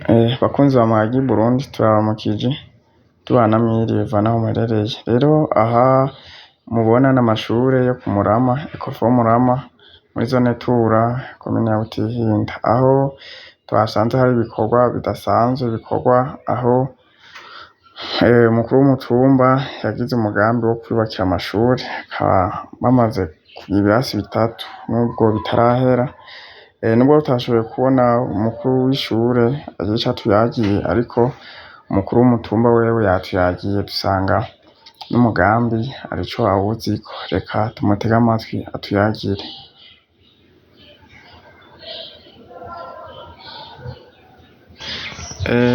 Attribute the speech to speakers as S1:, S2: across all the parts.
S1: Bakunzi ba Magi Burundi turabaramukije tubana mwiriwe vanaho muherereye. Rero aha mubona n'amashure yo ku Murama, Ecofo Murama muri zone Tura, komine ya Butihinda, aho twasanze hari ibikorwa bidasanzwe bikorwa, aho umukuru w'umutumba yagize umugambi wo kwubakira amashure, akaba bamaze kugira ibirasi bitatu nubwo bitarahera. Nubwo tutashoboye kubona umukuru w'ishure agira ico atuyagiye, ariko umukuru w'umutumba wewe yatuyagiye, dusanga n'umugambi arico awuziko. Reka tumutege amatwi atuyagire.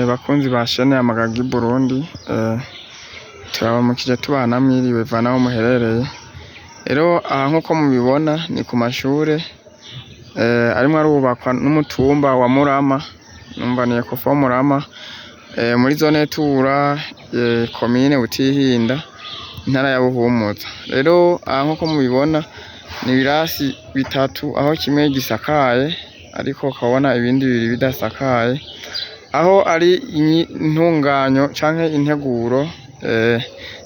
S1: Bakunzi ba shene ya Magi Burundi, turabamukije tubana mwiriwe vanaho muherereye. Rero aha nkuko mubibona ni ku mashure arimwo arubakwa n'umutumba wa Murama, numva ni Ecofo Murama, muri zone Tura, komine Butihinda, intara ya Buhumuza. Rero aha nkuko mubibona ni ibirasi bitatu, aho kimwe gisakaye ariko ukabona ibindi bibiri bidasakaye, aho ari intunganyo canke integuro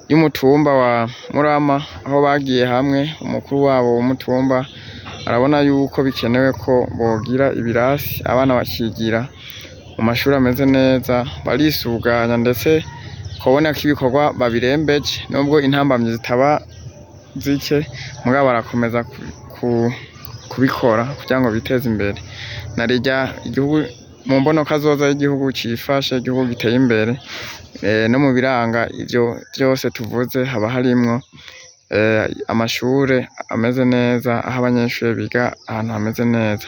S1: y'umutumba wa Murama, aho bagiye hamwe. Umukuru wabo w'umutumba arabona yuko bikenewe ko bogira ibirasi abana bakigira mu mashuri ameze neza, barisuganya ndetse ukabona ko ibikorwa babirembeje, nubwo intambamyi zitaba zike, mugabo barakomeza kubikora kugira ngo biteze imbere. Narirya igihugu mu mbonoka zoza y'igihugu cifashe, igihugu giteye imbere, no mu biranga ivyo vyose tuvuze haba harimwo amashure ameze neza, aho abanyeshure biga ahantu hameze neza.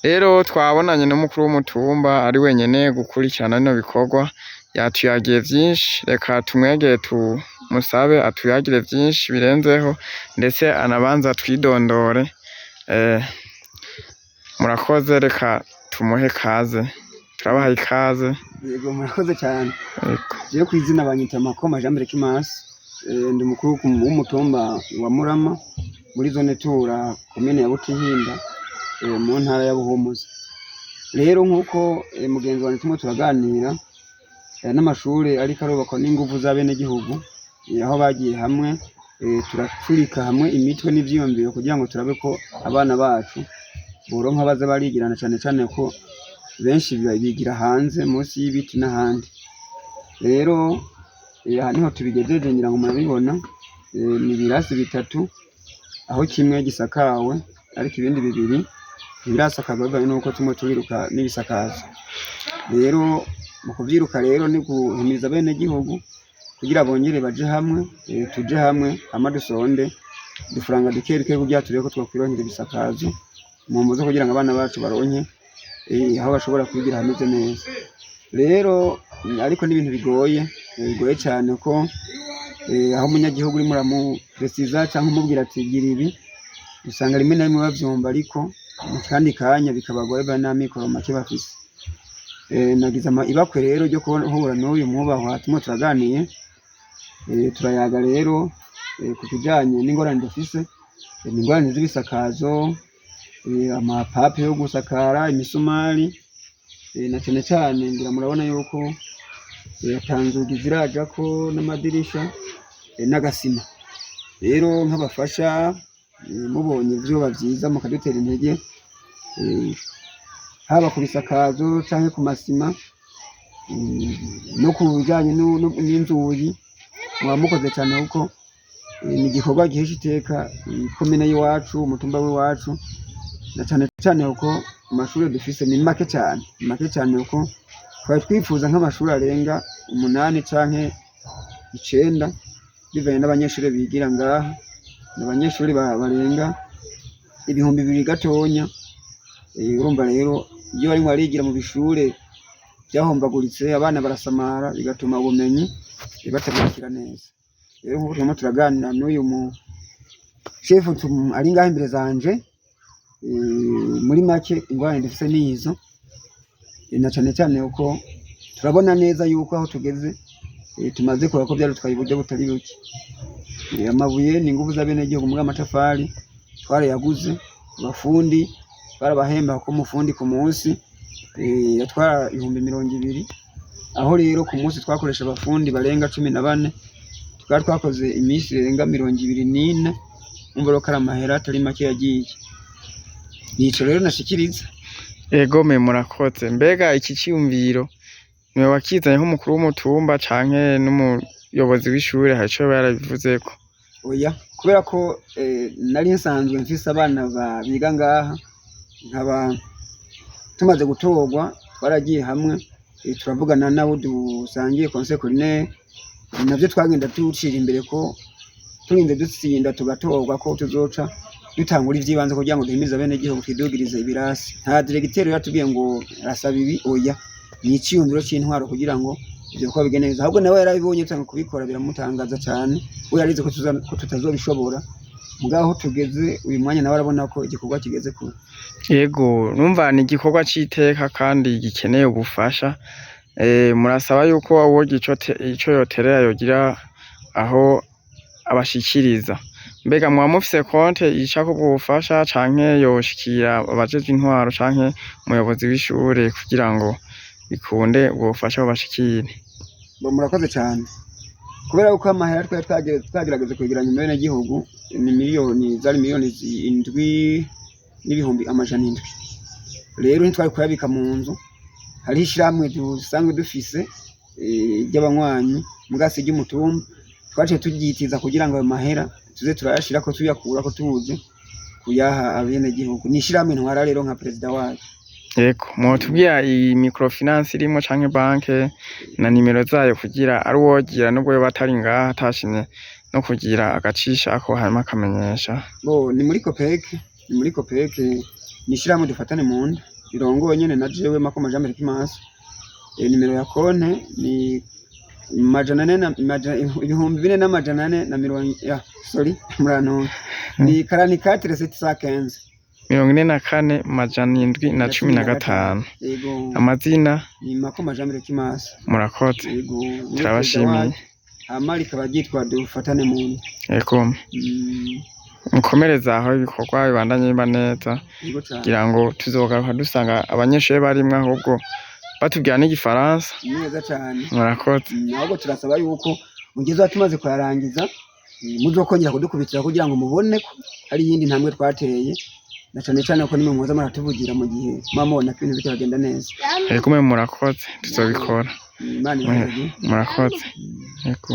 S1: Rero twabonanye n'umukuru w'umutumba ari wenyene gukurikirana bino bikorwa, yatuyagiye vyinshi. Reka tumwegere tumusabe atuyagire vyinshi birenzeho, ndetse anabanza twidondore. Murakoze, reka tumuhe kaze, turabahaye ikaze.
S2: Yego murakoze cyane. Je kwizina banyita Makoma Jean Berkimas, ndi mukuru w'umutumba wa Murama muri zone Tura, komine ya Butihinda, mu ntara ya Buhumuza. Rero nkuko mugenzi wanjye tumwe turaganira, n'amashure ariko arubakwa n'inguvu za bene gihugu, aho bagiye hamwe, turacurika hamwe imitwe n'ivyiyumviro kugira ngo turabe ko abana bacu boronka baza barigirana, cane cane ko benshi bigira hanze munsi y'ibiti n'ahandi. Rero aha niho tubigejeje, ngira ngo murabibona, ni ibirasi bitatu, aho kimwe gisakawe ariko ibindi bibiri ntibirasakazwa bivanye nuko tumwe turiruka n'ibisakazo. Rero mu kuvyiruka rero ni guhimiriza bene gihugu kugira bongere baje hamwe, tuje hamwe hama dusonde dufaranga duke duke kugira turebe ko twokwironkera ibisakazo mu mpuzo, kugira ngo abana bacu baronke aho bashobora kwigira hameze neza. Rero ariko n'ibintu bigoye cyane ko aho umunyagihugu urimo uramupresiza canke umubwira ati gira ibi, usanga rimwe na rimwe bavyumva, ariko mu kandi kanya bikabagoye bana n'amikoro make bafise. Nagize ibakwe rero ryo guhura n'uyu mwubahwa tumwe turaganiye, turayaga rero ku kijanye n'ingorane dufise, ingorane z'ibisakazo, amapape yo gusakara, imisumari, na cane cane ngira murabona yuko atanzugi zirajako n'amadirisha, n'agasima. Rero nk'abafasha mubonye vyoba vyiza mukadutera intege, haba ku bisakazo canke ku masima, no ku bijanye n'inzugi, muba mukoze cane kuko ni igikorwa gihesha iteka ikomine y'iwacu, umutumba w'iwacu, na cane cane kuko amashure dufise ni make cane kuko twari twifuza nk'amashuri arenga 8 canke 9 bivanye n'abanyeshure bigira ngaha, n'abanyeshure barenga 2,000 gatonya. Urumva rero iyo barimo barigira mu bishure byahombaguritse, abana barasamara, bigatuma ubumenyi batabikira neza. Rero nk'uko turimo turaganira n'uyu mu chef ari ngaha imbere zanje, muri make ingorane dufise n'izo, na cane cane uko turabona neza yuko aho tugeze tumaze kubera ko byarutwaye uburyo butari buke. Amabuye ni inguvu za bene gihugu, muri amatafari twarayaguze, abafundi barabahemba ko umufundi ku munsi yatwara 200,000, aho rero ku munsi twakoresha abafundi barenga 14, twari twakoze iminsi irenga 24, umva rero ko ari amahera atari make yagiye. Nico rero nashikiriza.
S1: Ego me murakoze. Mbega iki ciyumviro niwe wakizanye nk'umukuru w'umutumba canke n'umuyobozi w'ishure hari ico yarabivuzeko?
S2: Oya, kubera ko nari nsanzwe mfise abana biga ngaha, nkaba tumaze gutorwa twaragiye hamwe turavugana nabo dusangiye conseil collinaire, navyo twagenda tucira imbere ko turinze dutsinda tugatorwa ko tuzoca dutangura ivyibanze kugira ngo duhimirize bene gihugu twidugirize ibirasi. Nta diregiteri yatubwiye ngo arasaba ibi, oya, ni iciyumviro c'intwaro kugira ngo ivyo ko bigene neza. Ahubwo nawe yarabibonye cyane kubikora biramutangaza cyane, we yarize ko tutazobishobora, mugaho tugeze uyu mwanya nawe arabona ko igikorwa kigeze kure.
S1: Yego, numva ni igikorwa c'iteka kandi gikeneye ubufasha. Murasaba yuko wogira ico yoterera yogira aho abashikiriza. Mbega muba mufise konte icako ubwo bufasha canke yoshikira abajejwe intwaro canke umuyobozi w'ishure kugira ngo bikunde ubwo bufasha bubashikire?
S2: Murakoze cyane. Kubera uko amahera twagerageje kwegeranya mu bene gihugu ni zari miliyoni 7,700,000. Rero ntitwari kuyabika mu nzu, hari ishiramwe dusanzwe dufise ry'abanywanyi mugasi ry'umutumba, twaciye turyitiza kugira ngo ayo mahera tuze turayashira ko tuyakura ko tubuze kuyaha abene gihugu. Ni ishiramwe ntwara rero nka president wayo.
S1: Yego, mwotubwira iyi microfinance irimo canke banke na nimero zayo kugira ari wogira nubwo yo batari ngaha atashimye no kugira agacisha ako hanyuma akamenyesha?
S2: Ni muri Copec, ni ishiramwe dufatane mu nda, birongoye nyene na jewe Makoma Jean Marie Kimaso. Nimero ya konte ni 4,400 ni 44,715.
S1: 44,715. Amazina
S2: ni Makoma Jean Marie Kimaso.
S1: Murakoze, turabashimiye.
S2: Amari kaba ryitwa dufatane mu nda.
S1: Yego, mukomereza aho ibikorwa bibandanye biba neza kugira ngo tuzogaruka dusanga abanyeshure barimwe ahubwo batubwira n'igifaransa
S2: neza cyane.
S1: Murakoze.
S2: Ahubwo turasaba yuko mugeze tumaze kuyarangiza muzokongera kudukubitira kugira ngo mubone ko hari yindi ntambwe twateye, na cyane ko nimwe muza muratuvugira mu gihe mubona ko ibintu bitagenda neza.
S1: Yego, murakoze, tuzobikora.
S2: Imana ibahe.
S1: Murakoze. Yego.